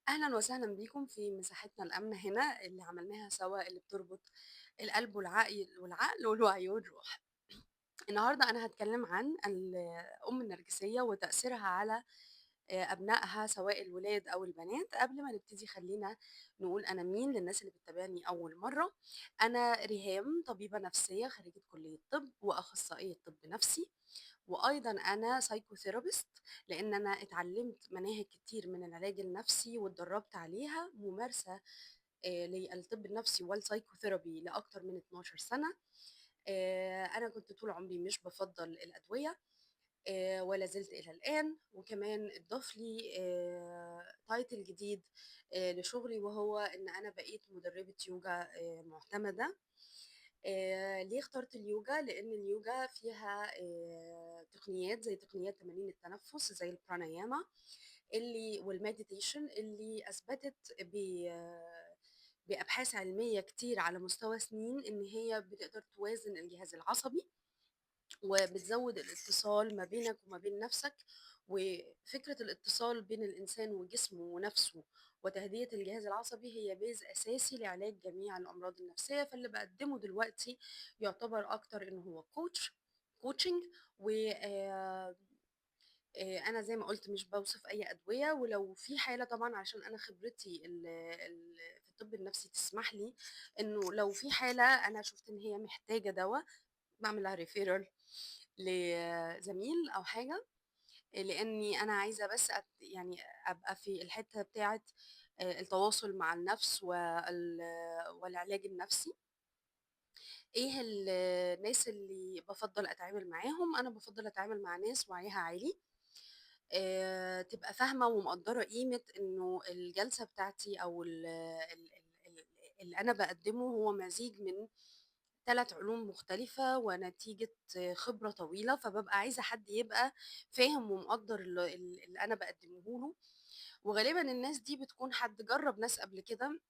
أهلًا وسهلًا بيكم في مساحتنا الآمنة هنا، اللي عملناها سوا اللي بتربط القلب والعقل والوعي والروح. النهارده أنا هاتكلم عن الأم النرجسية وتأثيرها على أبنائها سواء الولاد أو البنات. قبل ما نبتدي خلّينا نقول أنا مين للناس اللي بتتابعني أول مرة. أنا ريهام طبيبة نفسية خريجة كلية طب وأخصائية طب نفسي، وأيضًا أنا psychotherapist لإن أنا اتعلمت مناهج كتير من العلاج النفسي واتدربت عليها ممارسة للطب النفسي والpsychotherapy لأكتر من 12 سنة. أنا كنت طول عمري مش بافضّل الأدوية ولا زلت إلى الآن، وكمان اتضاف لي title جديد لشغلي، وهو إن أنا بقيت مدربة يوجا مُعتمدة. ليه اخترت اليوجا؟ لإن اليوجا فيها تقنيات زي تقنيات تمارين التنفس زي البراناياما والmeditation اللي أثبتت بأبحاث علمية كتير على مستوى سنين إن هي بتقدر توازن الجهاز العصبي، وبتزود الاتصال ما بينك وما بين نفسك. وفكرة الاتصال بين الإنسان وجسمه ونفسه وتهدئة الجهاز العصبي هي بيز أساسي لعلاج جميع الأمراض النفسية. فاللي بقدمه دلوقتي يعتبر أكتر إن هو كوتشنج. و أنا زي ما قُلت مش باوصف أي أدوية، ولو في حالة طبعًا عشان أنا خبرتي في الطب النفسي تسمح لي إنه لو في حالة أنا شُفت إن هي محتاجة دوا، باعمل لها referral لزميل أو حاجة. لإني أنا عايزة بس يعني أبقى في الحتّة بتاعة التواصل مع النفس والعلاج النفسي. إيه الناس اللي بافضّل أتعامل معاهم؟ أنا بافضّل أتعامل مع ناس وعيها عالي، تبقى فاهمة ومقدّرة قيمة إنه الجلسة بتاعتي أو اللي أنا باقدّمه هو مزيج من 3 علوم مختلفة ونتيجة خبرة طويلة. فبابقى عايزة حد يبقى فاهم ومقدّر اللي أنا باقدّمه له. وغالبًا الناس دي بتكون حد جرّب ناس قبل كده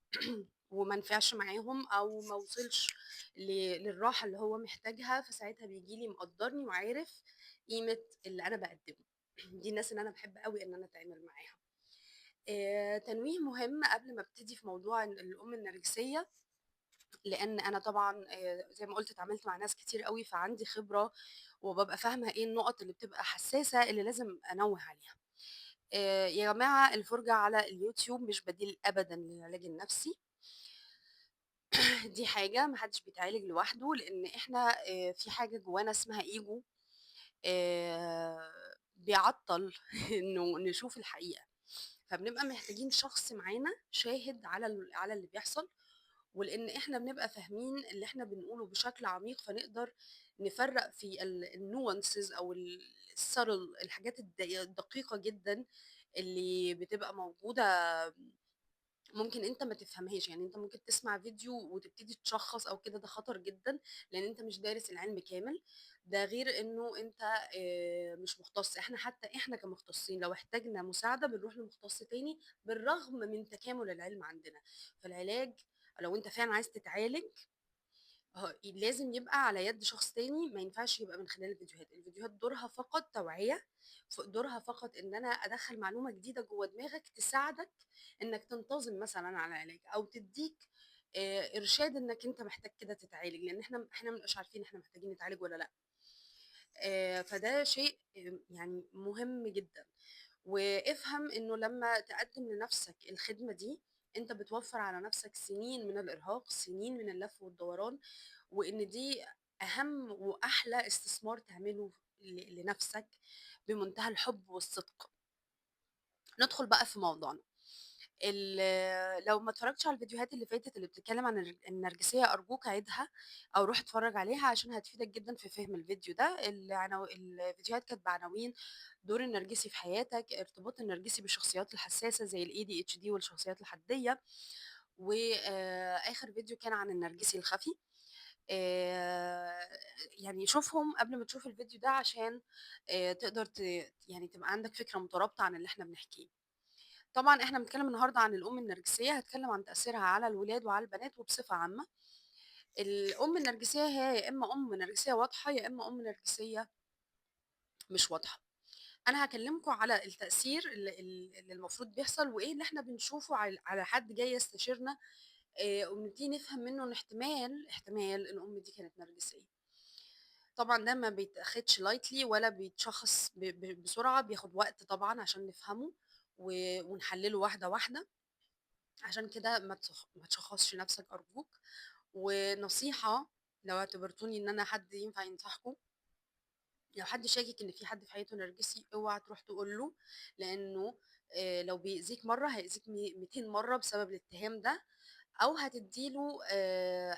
وما نفعش معاهم أو ما وصلش للراحة اللي هو محتاجها، فساعتها بييجي لي مقدّرني وعارف قيمة اللي أنا باقدّمه. دي الناس اللي أنا باحب أوي إن أنا أتعامل معاها. تنويه مهم قبل ما أبتدي في موضوع الأم النرجسية، لإن أنا طبعًا زي ما قُلت اتعاملت مع ناس كتير أوي، فعندي خبرة وبابقى فاهمة إيه النُقط اللي بتبقى حساسة اللي لازم أنوّه عليها. يا جماعة الفُرجة على اليوتيوب مش بديل أبدًا للعلاج النفسي. دي حاجة ما حدش بيتعالج لوحده، لإن إحنا في حاجة جوانا اسمها ego بيعطّل إنه نشوف الحقيقة. فبنبقى محتاجين شخص معانا شاهد على اللي بيحصل، ولإن إحنا بنبقى فاهمين اللي إحنا بنقوله بشكل عميق، فنقدر نفرّق في الnuances أو الsubtle الحاجات الدقيقة جدًا اللي بتبقى موجودة، ممكن أنت ما تفهمهاش. يعني أنت ممكن تسمع فيديو وتبتدي تشخّص أو كده، ده خطر جدًا، لإن أنت مش دارس العلم كامل. ده غير إنه أنت مش مختص. حتى إحنا كمختصين لو احتاجنا مساعدة بنروح لمختص تاني بالرغم من تكامل العلم عندنا. فالعلاج لو أنت فعلًا عايز تتعالج لازم يبقى على يد شخص تاني، ما ينفعش يبقى من خلال الفيديوهات. الفيديوهات دورها فقط توعية، دورها فقط إن أنا أدخّل معلومة جديدة جوّه دماغك تساعدك إنك تنتظم مثلًا على علاج، أو تدّيك إرشاد إنك أنت محتاج كده تتعالج، لإن إحنا ما بنبقاش عارفين إحنا محتاجين نتعالج والّا لأ. فده شيء يعني مهم جدًا. وافهم إنه لمّا تقدّم لنفسك الخدمة دي، أنت بتوفّر على نفسك سنين من الإرهاق، سنين من اللف والدوران، وإن دي أهم وأحلى استثمار تعمله لنفسك بمنتهى الحب والصدق. ندخل بقى في موضوعنا. لو ما اتفرّجتش على الفيديوهات اللي فاتت اللي بتتكلم عن النرجسية، أرجوك عيدها أو روح اتفرّج عليها عشان هتفيدك جدًا في فهم الفيديو ده. الفيديوهات كانت بعناوين دور النرجسي في حياتك، ارتباط النرجسي بالشخصيات الحساسة زي الADHD والشخصيات الحدية، آخر فيديو كان عن النرجسي الخفي. يعني شوفهم قبل ما تشوف الفيديو ده عشان تقدر يعني تبقى عندك فكرة مترابطة عن اللي إحنا بنحكيه. طبعًا إحنا بنتكلم النهارده عن الأم النرجسية، هاتكلم عن تأثيرها على الولاد وعلى البنات وبصفة عامة. الأم النرجسية هي يا إما أم نرجسية واضحة، يا إما أم نرجسية مش واضحة. أنا هاكلمكم على التأثير اللي المفروض بيحصل، وإيه اللي إحنا بنشوفه على حد جاي يستشيرنا، ونبتدي نفهم منه إن احتمال الأم دي كانت نرجسية. طبعًا ده ما بيتاخدش lightly ولا بيتشخّص بسرعة، بياخد وقت طبعًا عشان نفهمه و ونحلّله واحدة، واحدة. عشان كده ما تشخّصش نَفْسك أرجوك. ونصيحة لو اعتبرتوني إن أنا حد ينفع ينصحكم، لو حد شاكك إن في حد في حياته نرجسي اوعى تروح تقول له، لإنه لو بيأذيك مرّة هيأذيك 200 مرّة بسبب الاتهام ده، أو هتدّي له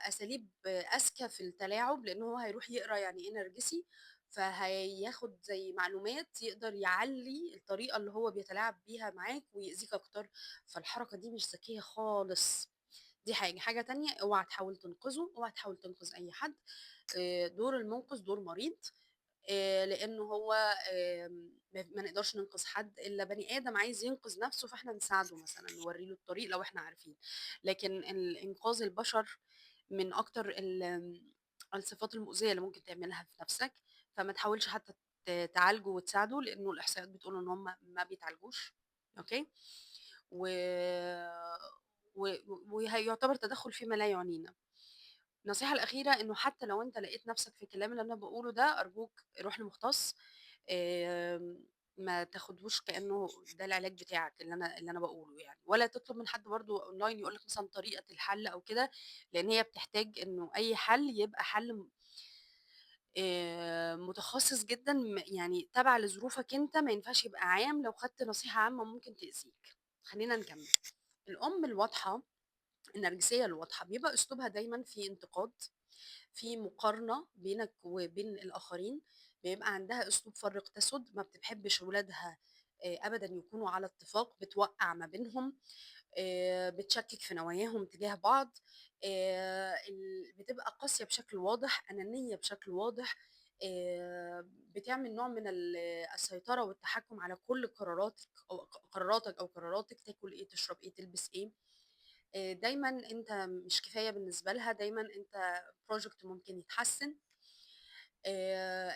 أساليب أذكى في التلاعب، لإن هو هيروح يقرا يعني إيه نرجسي، فهياخد زي معلومات يقدر يعلّي الطريقة اللي هو بيتلاعب بيها معاك ويأذيك أكتر. فالحركة دي مش ذكية خالص. دي حاجة. حاجة تانية، اوعى تحاول تنقذه، اوعى تحاول تنقذ أي حد. دور المنقذ دور مريض. لإنه هو ما نقدرش ننقذ حد إلا بني آدم عايز ينقذ نَفْسه، فإحنا نساعده مثلًا، نورّي له الطريق لو إحنا عارفين. لكن إنقاذ البشر من أكتر الصفات المؤذية اللي ممكن تعملها في نَفْسك. فما تحاولش حتى تعالجه وتساعده، لإنه الإحصائيات بتقول إن هم ما بيتعالجوش. أوكي؟ و و وهيُعتبر تدخُّل فيما لا يعنينا. النصيحة الأخيرة إنه حتى لو أنت لقيت نفسك في الكلام اللي أنا باقوله ده، أرجوك روح لمختص. ما تاخدهوش كأنه ده العلاج بتاعك اللي أنا باقوله يعني، ولا تطلب من حد برضه أونلاين يقول لك مثلًا طريقة الحل أو كده، لإن هي بتحتاج إنه أي حل يبقى حل متخصص جدًا، يعني تابع لظروفك أنت، ما ينفعش يبقى عام. لو خدت نصيحة عامة ممكن تأذيك. خلّينا نكمل. الأم الواضحة، النرجسية الواضحة، بيبقى أسلوبها دايمًا فيه انتقاد، في مقارنة بينك وبين الآخرين، بيبقى عندها أسلوب فرق تسد، ما بتحبش ولادها أبدًا يكونوا على اتفاق، بتوقّع ما بينهم، بتشكِّك في نواياهم تجاه بعض، بتبقى قاسية بشكل واضح، أنانية بشكل واضح، بتعمل نوع من السيطرة والتحكُّم على كل قراراتك أو قراراتِك، تاكل إيه، تشرب إيه، تلبس إيه. دايمًا أنت مش كفاية بالنسبة لها، دايمًا أنت project ممكن يتحسّن.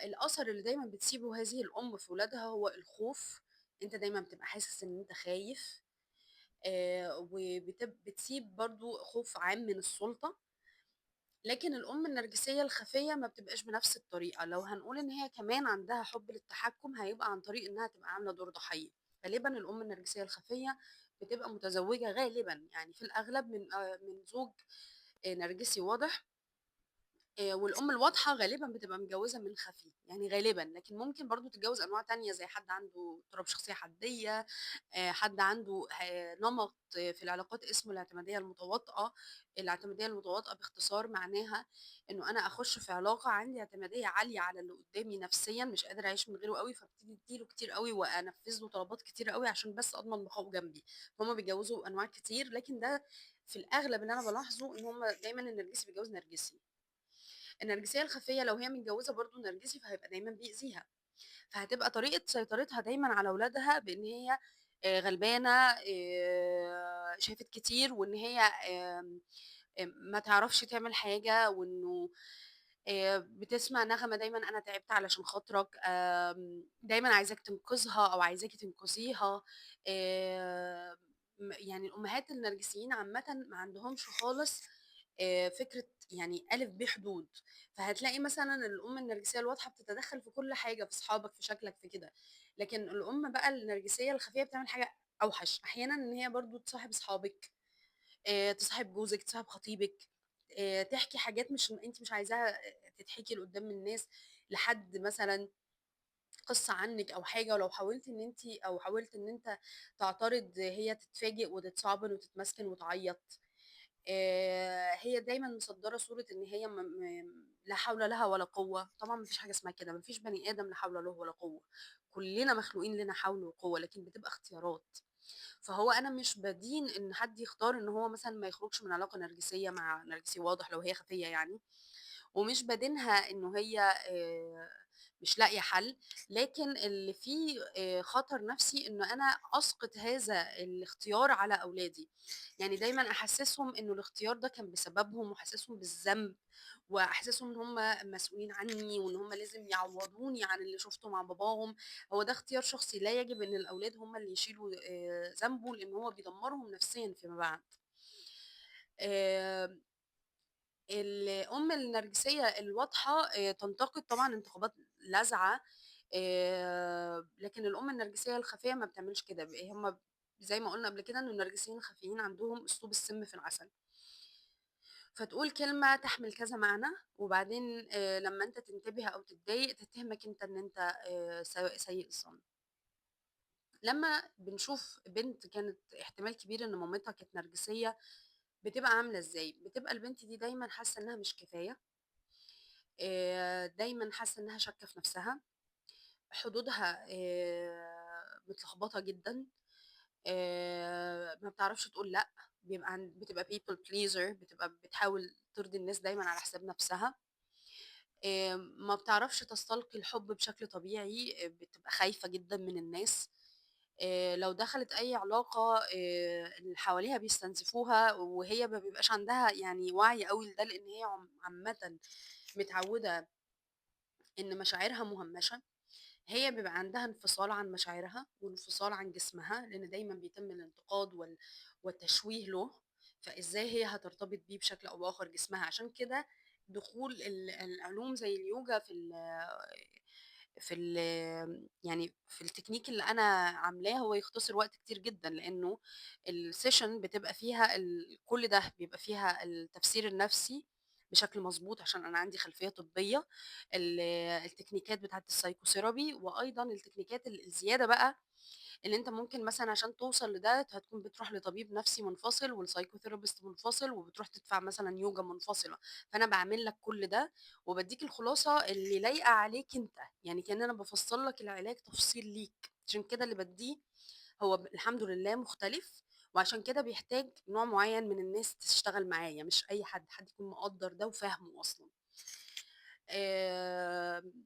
الأثر اللي دايمًا بتسيبه هذه الأم في ولادها هو الخوف. أنت دايمًا بتبقى حاسس إن أنت خايف. بتسيب برضه خوف عام من السُلطة. لكن الأم النرجسية الخفية ما بتبقاش بنفس الطريقة. لو هنقول إن هي كمان عندها حُب للتحكُّم، هيبقى عن طريق إنها تبقى عاملة دور ضحية. غالبًا الأم النرجسية الخفية بتبقى متزوجة غالبًا، يعني في الأغلب من زوج نرجسي واضح. والأم الواضحة غالبًا بتبقى متجوّزة من خفي، يعني غالبًا. لكن ممكن برضه تتجوّز أنواع تانية زي حد عنده اضطراب شخصية حدية، حد عنده نمط في العلاقات اسمه الاعتمادية المتواطئة. الاعتمادية المتواطئة باختصار معناها إنه أنا أخُش في علاقة عندي اعتمادية عالية على اللي قدّامي نفسيًا، مش قادرة أعيش من غيره أوي، فابتدي أدّي له كتير أوي وأنفّذ له طلبات كتيرة أوي عشان بس أضمن بقائه جنبي. فهُم بيتجوّزوا أنواع كتير، لكن ده في الأغلب اللي أنا بالاحظه إن هُم دايمًا النرجسي بيتجوّز نرجسي. النرجسية الخفية لو هي متجوزة برضه نرجسي فهيبقى دايمًا بيأذيها. فهتبقى طريقة سيطرتها دايمًا على ولادها بإن هي غلبانة، شافت كتير، وإن هي ما تعرفش تعمل حاجة، وإنه بتسمع نغمة دايمًا أنا تعبت علشان خاطرك، دايمًا عايزاك تنقذها أو عايزاكِ تنقذيها. يعني الأمهات النرجسيين عامةً ما عندهمش خالص فكرة يعني ألِف ب حدود. فهتلاقي مثلًا الأم النرجسية الواضحة بتتدخّل في كل حاجة، في صحابك، في شكلك، في كده. لكن الأم بقى النرجسية الخفية بتعمل حاجة أوحش، أحيانًا إن هي برضه تصاحب صحابِك، تصاحب جوزِك، تصاحب خطيبِك، تحكي حاجات مش أنتِ مش عايزاها تتحكي لقدّام الناس، لحد مثلًا قصة عنِّك أو حاجة. ولو حاولتِ إن أنتِ أو حاولت إن أنت تعترض، هي تتفاجئ وتتصعبن وتتمسكن وتعيّط. هي دايمًا مصدّرة صورة إن هي لا حول لها ولا قوة. طبعًا ما فيش حاجة اسمها كده، ما فيش بني آدم لا حول له ولا قوة. كلّنا مخلوقين لنا حول وقوة، لكن بتبقى اختيارات. فهو أنا مش بادين إن حد يختار إن هو مثلًا ما يخرجش من علاقة نرجسية مع نرجسي واضح لو هي خفية يعني. ومش بادينها إنه هي مش لاقية حل، لكن اللي فيه خطر نفسي إنه أنا أسقط هذا الاختيار على أولادي، يعني دايمًا أحسسهم إنه الاختيار ده كان بسببهم، وأحسسهم بالذنب، وأحسسهم إن هم مسؤولين عني، وإن هم لازم يعوضوني عن اللي شُفته مع باباهم. هو ده اختيار شخصي، لا يجب إن الأولاد هم اللي يشيلوا ذنبه، لإن هو بيدمرهم نفسيًا فيما بعد. آآ الأم النرجسية الواضحة تنتقد طبعًا انتقادات لاذعة، لكن الأم النرجسية الخفية ما بتعملش كده، هم زي ما قُلنا قبل كده إنه النرجسيين الخفيين عندهم أسلوب السم في العسل، فتقول كلمة تحمل كذا معنى، وبعدين لمّا أنت تنتبه أو تتضايق تتهمك أنت إن أنت سيء الظن. لمّا بنشوف بنت كانت احتمال كبير إن مامتها كانت نرجسية، بتبقى عاملة إزاي؟ بتبقى البنت دي دايمًا حاسة إنها مش كفاية، دايمًا حاسة إنها شاكة في نفسها، حدودها متلخبطة جدًا، ما بتعرفش تقول لأ، بتبقى people pleaser، بتبقى بتحاول ترضي الناس دايمًا على حساب نفسها، ما بتعرفش تستلقي الحب بشكل طبيعي، بتبقى خايفة جدًا من الناس، لو دخلت أي علاقة اللي حواليها بيستنزفوها، وهي ما بيبقاش عندها يعني وعي أوي لده، لإن هي عامةً متعودة إن مشاعرها مهمشة. هي بيبقى عندها انفصال عن مشاعرها وانفصال عن جسمها، لأن دايما بيتم الانتقاد والتشويه له، فإزاي هي هترتبط بيه بشكل أو بآخر جسمها. عشان كده دخول العلوم زي اليوجا في يعني في التكنيك اللي أنا عاملاه هو يختصر وقت كتير جدًا، لإنه الsession بتبقى فيها كل ده، بيبقى فيها التفسير النفسي بشكل مضبوط عشان أنا عندي خلفية طبية، التكنيكات بتاعة الpsychotherapy، وأيضًا التكنيكات الزيادة بقى اللي أنت ممكن مثلًا عشان توصل لده هتكون بتروح لطبيب نفسي منفصل والpsychotherapist منفصل، وبتروح تدفع مثلًا يوجا منفصلة، فأنا باعمل لك كل ده وبادّيك الخلاصة اللي لايقة عليك أنت، يعني كأن أنا بافصّل لك العلاج تفصيل ليك، عشان كده اللي بادّيه هو الحمد لله مختلف، وعشان كده بيحتاج نوع معيّن من الناس تشتغل معايا، مش أي حد، حد يكون مقدّر ده وفاهمه أصلًا. آمم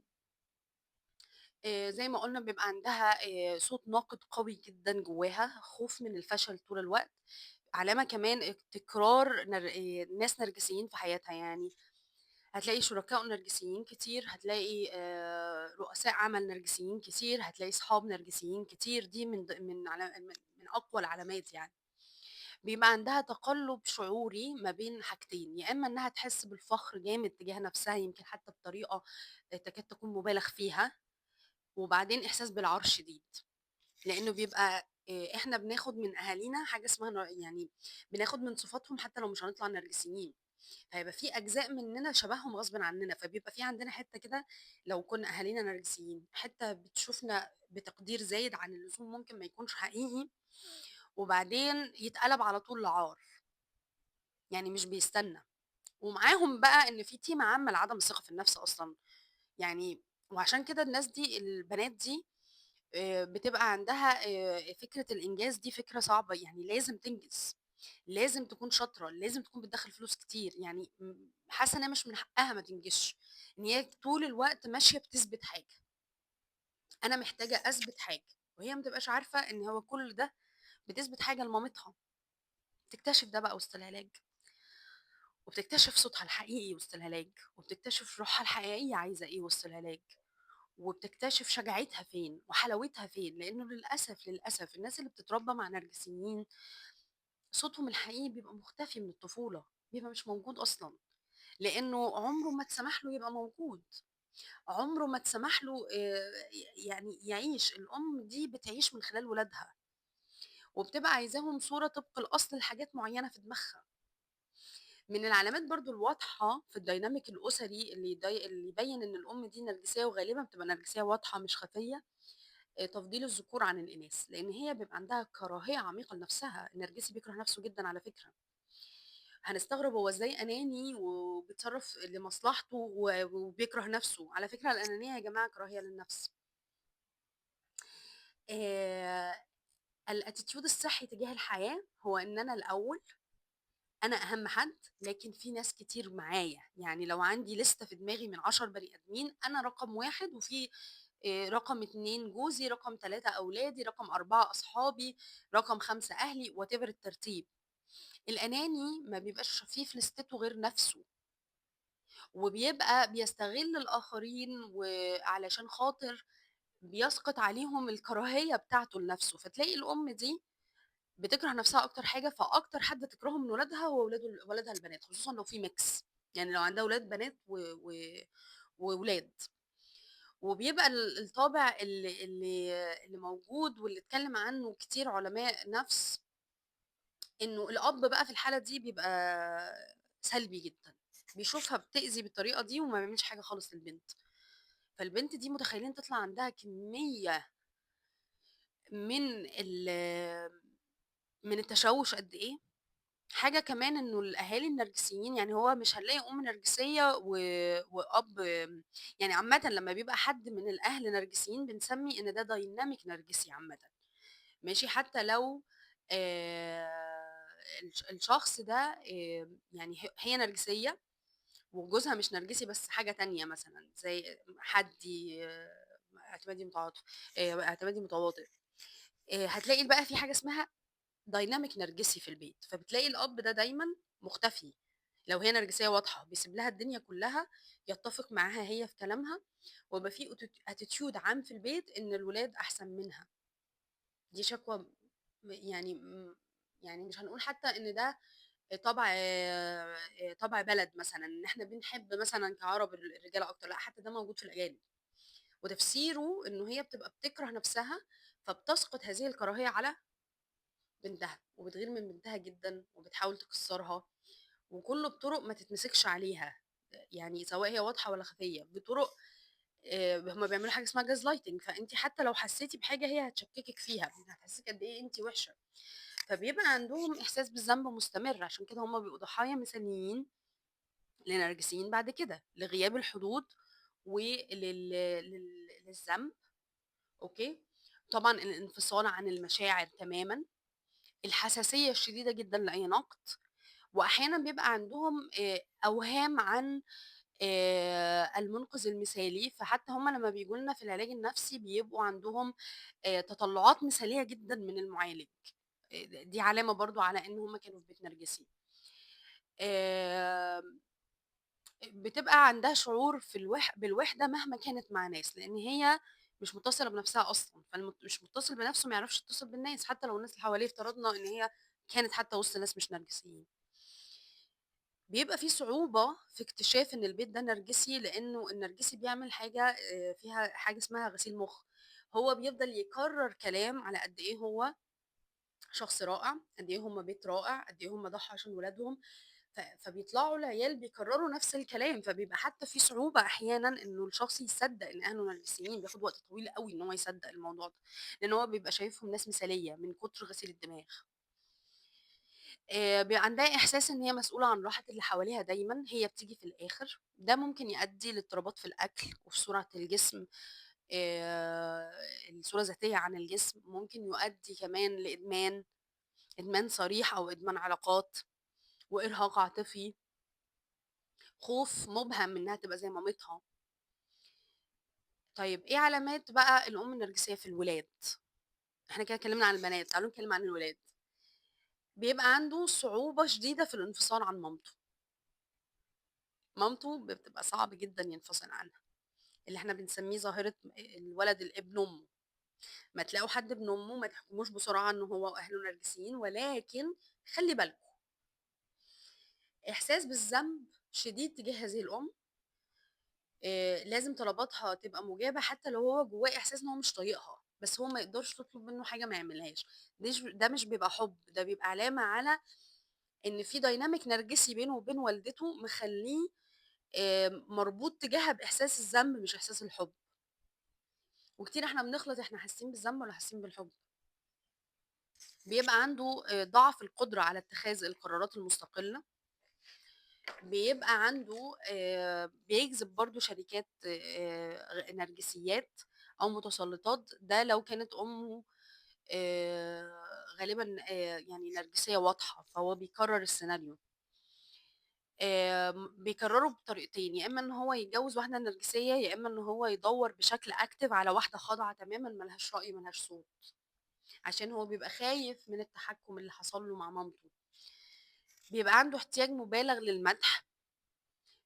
زي ما قُلنا بيبقى عندها صوت ناقد قوي جدًا جواها، خوف من الفشل طول الوقت، علامة كمان تكرار ناس نرجسيين في حياتها، يعني هتلاقي شركاء نرجسيين كتير، هتلاقي رؤساء عمل نرجسيين كتير، هتلاقي صحاب نرجسيين كتير، دي من أقوى العلامات يعني. بيبقى عندها تقلُّب شعوري ما بين حاجتين، يا إما إنها تحس بالفخر جامد تجاه نفسها يمكن حتى بطريقة تكاد تكون مُبالغ فيها، وبعدين إحساس بالعار شديد. لإنه بيبقى إحنا بناخد من أهالينا حاجة اسمها يعني بناخد من صفاتهم حتى لو مش هنطلع نرجسيين، فهيبقى في أجزاء مننا شبههم غصبٍ عننا، فبيبقى في عندنا حتّة كده لو كنا أهالينا نرجسيين، حتّة بتشوفنا بتقدير زايد عن اللزوم ممكن ما يكونش حقيقي، وبعدين يتقلب على طول لعار، يعني مش بيستنى. ومعاهم بقى إن في تيمة عامة لعدم الثقة في النفس أصلًا، يعني وعشان كده الناس دي البنات دي بتبقى عندها فكرة الإنجاز دي فكرة صعبة، يعني لازم تنجز، لازم تكون شاطرة، لازم تكون بتدخّل فلوس كتير، يعني حاسة إن هي مش من حقها ما تنجزش، إن هي طول الوقت ماشية بتثبت حاجة، أنا محتاجة أثبت حاجة، وهي ما بتبقاش عارفة إن هو كل ده بتثبت حاجة لمامتها، بتكتشف ده بقى وسط العلاج، وبتكتشف صوتها الحقيقي وسط العلاج، وبتكتشف روحها الحقيقية عايزة إيه وسط العلاج. وبتكتشف شجاعتها فين وحلاوتها فين، لأنه للأسف، للأسف الناس اللي بتتربى مع نرجسيين صوتهم الحقيقي بيبقى مختفي من الطفولة، بيبقى مش موجود أصلًا، لأنه عمره ما اتسمح له يبقى موجود، عمره ما اتسمح له يعني يعيش، الأم دي بتعيش من خلال ولادها، وبتبقى عايزاهم صورة طبق الأصل لحاجات معينة في دماغها. من العلامات برضه الواضحة في الdynamic الأسري اللي يبين إن الأم دي نرجسية، وغالبًا بتبقى نرجسية واضحة مش خفية، تفضيل الذكور عن الإناث، لإن هي بيبقى عندها كراهية عميقة لنفسها، النرجسي بيكره نفسه جدًا على فكرة، هنستغرب هو إزاي أناني وبيتصرف لمصلحته وبيكره نفسه، على فكرة الأنانية يا جماعة كراهية للنفس. الattitude الصحي تجاه الحياة هو إن أنا الأول، أنا أهم حد، لكن في ناس كتير معايا، يعني لو عندي لِستة في دماغي من 10 بني آدمين، أنا رقم 1 وفي رقم 2 جوزي، رقم 3 أولادي، رقم 4 أصحابي، رقم 5 أهلي whatever الترتيب. الأناني ما بيبقاش فيه في لِستته غير نَفْسه، وبيبقى بيستغل الآخرين وعلشان خاطر بيسقط عليهم الكراهية بتاعته لنَفْسه، فتلاقي الأم دي بتكره نفسها أكتر حاجة، فأكتر حد تكرهه من ولادها هو ولادها البنات، خصوصًا لو في mix، يعني لو عندها ولاد بنات وولاد. وبيبقى الطابع اللي موجود واللي اتكلم عنه كتير علماء نفس، إنه الأب بقى في الحالة دي بيبقى سلبي جدًا، بيشوفها بتأذي بالطريقة دي وما بيعملش حاجة خالص للبنت. فالبنت دي متخيلين تطلع عندها كمية من من التشوُّش قد إيه. حاجة كمان إنه الأهالي النرجسيين، يعني هو مش هنلاقي أم نرجسية وأب، يعني عامةً لمّا بيبقى حد من الأهل نرجسيين بنسمّي إن ده dynamic نرجسي عامةً، ماشي، حتى لو الشخص ده يعني هي نرجسية وجوزها مش نرجسي بس حاجة تانية مثلًا، زي حدّي، اعتمادي متعاطف، اعتمادي متواطئ، هتلاقي بقى في حاجة اسمها dynamic نرجسي في البيت، فبتلاقي الأب ده دايمًا مختفي، لو هي نرجسية واضحة بيسيب لها الدنيا كلها، يتفق معاها هي في كلامها، ويبقى في attitude عام في البيت إن الولاد أحسن منها. دي شكوى يعني يعني مش هنقول حتى إن ده طبع طبع بلد مثلًا، إن إحنا بنحب مثلًا كعرب الرجالة أكتر، لأ حتى ده موجود في الأجانب، وتفسيره إنه هي بتبقى بتكره نفسها، فبتسقط هذه الكراهية على بنتها، وبتغير من بنتها جدًا، وبتحاول تكسّرها، وكُلّه بطُرق ما تتمسكش عليها، يعني سواء هي واضحة والّا خفية، بطُرق هُم بيعملوا حاجة اسمها gaslighting، فأنتِ حتى لو حسّيتِ بحاجة هي هتشكّكِك فيها، هتحسّسِك قد إيه أنتِ وِحشة، فبيبقى عندهم إحساس بالذنب مستمر، عشان كده هُم بيبقوا ضحايا مثاليين لنرجسيين بعد كده، لغياب الحدود للذنب، أوكي، طبعًا الانفصال عن المشاعر تمامًا، الحساسية الشديدة جدًا لأي نقد. وأحيانًا بيبقى عندهم أوهام عن المنقذ المثالي، فحتى هُم لمّا بييجوا لنا في العلاج النفسي بيبقوا عندهم تطلُّعات مثالية جدًا من المعالج، دي علامة برضه على إن هُم كانوا في بيت نرجسي. آمم بتبقى عندها شعور في بالوحدة مهما كانت مع ناس، لإن هي مش متصلة بنفسها أصلًا، مش متصل بنفسه ما يعرفش يتصل بالناس، حتى لو الناس اللي حواليه افترضنا إن هي كانت حتى وسط ناس مش نرجسيين. بيبقى في صعوبة في اكتشاف إن البيت ده نرجسي، لإنه النرجسي بيعمل حاجة فيها حاجة اسمها غسيل مُخ، هو بيفضل يكرّر كلام على قد إيه هو شخص رائع، قد إيه هم بيت رائع، قد إيه هم ضحوا عشان ولادهم، فبيطلعوا العيال بيكرّروا نفس الكلام، فبيبقى حتى في صعوبة أحيانًا إنه الشخص يصدّق إن أهله نرجسيين، بياخد وقت طويل أوي إن هو يصدّق الموضوع ده، لإن هو بيبقى شايفهم ناس مثالية من كتر غسيل الدماغ. بيبقى عندها إحساس إن هي مسؤولة عن راحة اللي حواليها دايمًا، هي بتيجي في الآخر، ده ممكن يؤدي لاضطرابات في الأكل وفي سرعة الجسم، آآ الصورة الذاتية عن الجسم، ممكن يؤدي كمان لإدمان، إدمان صريح أو إدمان علاقات، وإرهاق عاطفي، خوف مُبهم إنها تبقى زي مامتها. طيب إيه علامات بقى الأم النرجسية في الولاد؟ إحنا كده اتكلمنا عن البنات، تعالوا نتكلم عن الولاد. بيبقى عنده صعوبة شديدة في الانفصال عن مامته، مامته بتبقى صعب جدًا ينفصل عنها. اللي إحنا بنسميه ظاهرة الولد الابن أمه، ما تلاقوا حد ابن أمه ما تحكموش بسرعة إن هو وأهله نرجسيين، ولكن خلّي بالكم، إحساس بالذنب شديد تجاه هذه الأم، لازم طلباتها تبقى مُجابة حتى لو هو جواه إحساس إن هو مش طايقها، بس هو ما يقدرش تطلب منه حاجة ما يعملهاش، ده مش بيبقى حُب، ده بيبقى علامة على إن في dynamic نرجسي بينه وبين والدته مخلّيه مربوط تجاهها بإحساس الذنب مش إحساس الحُب. وكتير إحنا بنخلط إحنا حاسين بالذنب والّا حاسين بالحُب. بيبقى عنده ضعف القدرة على اتخاذ القرارات المستقلة، بيبقى عنده بيجذب برضه شريكات نرجسيات أو متسلطات، ده لو كانت أمه غالبًا يعني نرجسية واضحة، فهو بيكرر السيناريو. بيكرروا بطريقتين، يا إما إن هو يتجوّز واحدة نرجسية، يا إما إن هو يدوّر بشكل active على واحدة خاضعة تمامًا ما لهاش رأي ما لهاش صوت، عشان هو بيبقى خايف من التحكُّم اللي حصل له مع مامته. بيبقى عنده احتياج مُبالغ للمدح،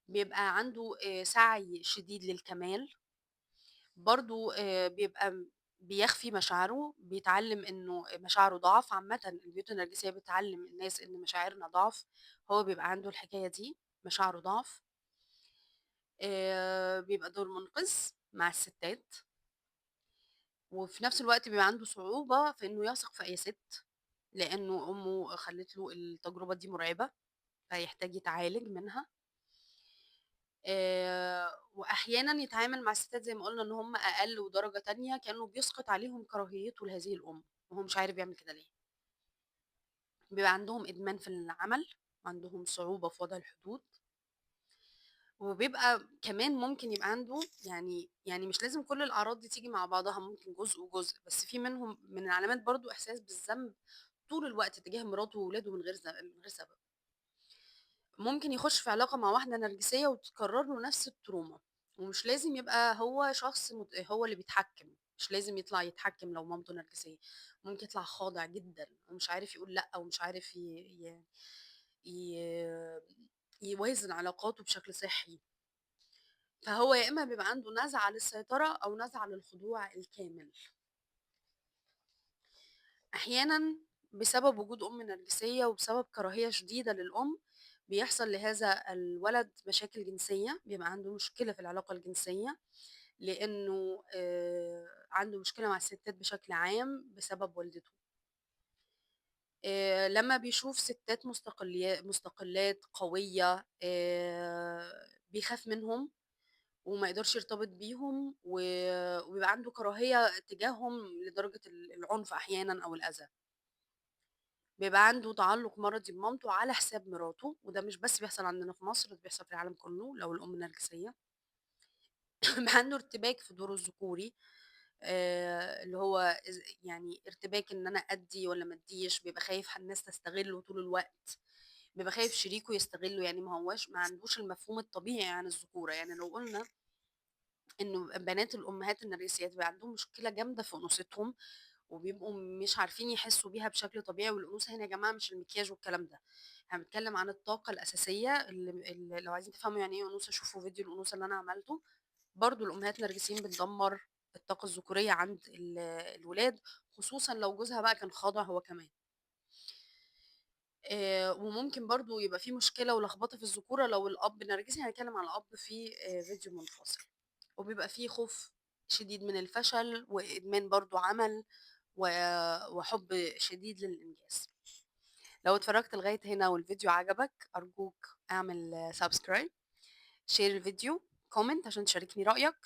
بيبقى عنده سعي شديد للكمال، برضه بيبقى بيخفي مشاعره، بيتعلّم إنه مشاعره ضعف، عامةً البيوت النرجسية بتعلّم الناس إن مشاعرنا ضعف، هو بيبقى عنده الحكاية دي، مشاعره ضعف. بيبقى دور منقذ مع الستات، وفي نفس الوقت بيبقى عنده صعوبة في إنه يثق في أي ست، لإنه أمه خلّت له التجربة دي مرعبة، فيحتاج يتعالج منها. وأحيانًا يتعامل مع الستات زي ما قُلنا إن هم أقل ودرجة تانية، كأنه بيسقط عليهم كراهيته لهذه الأم، وهو مش عارف يعمل كده ليه. بيبقى عندهم إدمان في العمل، وعندهم صعوبة في وضع الحدود. وبيبقى كمان ممكن يبقى عنده يعني مش لازم كل الأعراض دي تيجي مع بعضها، ممكن جزء وجزء، بس في منهم من العلامات برضه إحساس بالذنب طول الوقت تجاه مراته وولاده من غير سبب. ممكن يخش في علاقة مع واحدة نرجسية وتكرر له نفس التروما، ومش لازم يبقى هو شخص هو اللي بيتحكم، مش لازم يطلع يتحكم لو مامته نرجسية، ممكن يطلع خاضع جدًا ومش عارف يقول لأ، ومش عارف ي يوازن علاقاته بشكل صحي. فهو يا إما بيبقى عنده نزعة للسيطرة أو نزعة للخضوع الكامل. أحيانًا بسبب وجود أم نرجسية وبسبب كراهية شديدة للأم، بيحصل لهذا الولد مشاكل جنسية، بيبقى عنده مشكلة في العلاقة الجنسية، لإنه عنده مشكلة مع الستات بشكل عام بسبب والدته. لمّا بيشوف ستات مستقلات قوية بيخاف منهم وما يقدرش يرتبط بيهم وبيبقى عنده كراهية تجاههم لدرجة العنف أحيانًا أو الأذى. بيبقى عنده تعلُّق مرضي بمامته على حساب مراته، وده مش بس بيحصل عندنا في مصر، ده بيحصل في العالم كلّه لو الأم نرجسية. بيبقى عنده ارتباك في دوره الذكوري، اللي هو يعني ارتباك إن أنا أدّي والّا ما أدّيش، بيبقى خايف الناس تستغلّه طول الوقت، بيبقى خايف شريكه يستغلّه، يعني ما عندوش المفهوم الطبيعي عن الذكورة. يعني لو قُلنا إنه بنات الأمهات النرجسيات بيبقى عندهم مشكلة جامدة في أنوثتهم، وبيبقوا مش عارفين يحسّوا بيها بشكل طبيعي، والأنوثة هنا يا جماعة مش المكياج والكلام ده، إحنا بنتكلّم عن الطاقة الأساسية اللي لو عايزين تفهموا يعني إيه أنوثة شوفوا فيديو الأنوثة اللي أنا عملته. برضه الأمهات النرجسيين بتدمّر الطاقة الذكورية عند الولاد، خصوصًا لو جوزها بقى كان خاضع هو كمان. وممكن برضه يبقى في مشكلة ولخبطة في الذكورة لو الأب نرجسي، هنتكلّم عن الأب في فيديو منفصل. وبيبقى في خوف شديد من الفشل وإدمان برضه عمل و وحُب شديد للإنجاز. لو اتفرّجت لغاية هنا والفيديو عجبك، أرجوك اعمل subscribe، share الفيديو، comment عشان تشاركني رأيك،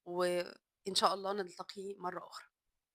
وإن شاء الله نلتقي مرّة أخرى.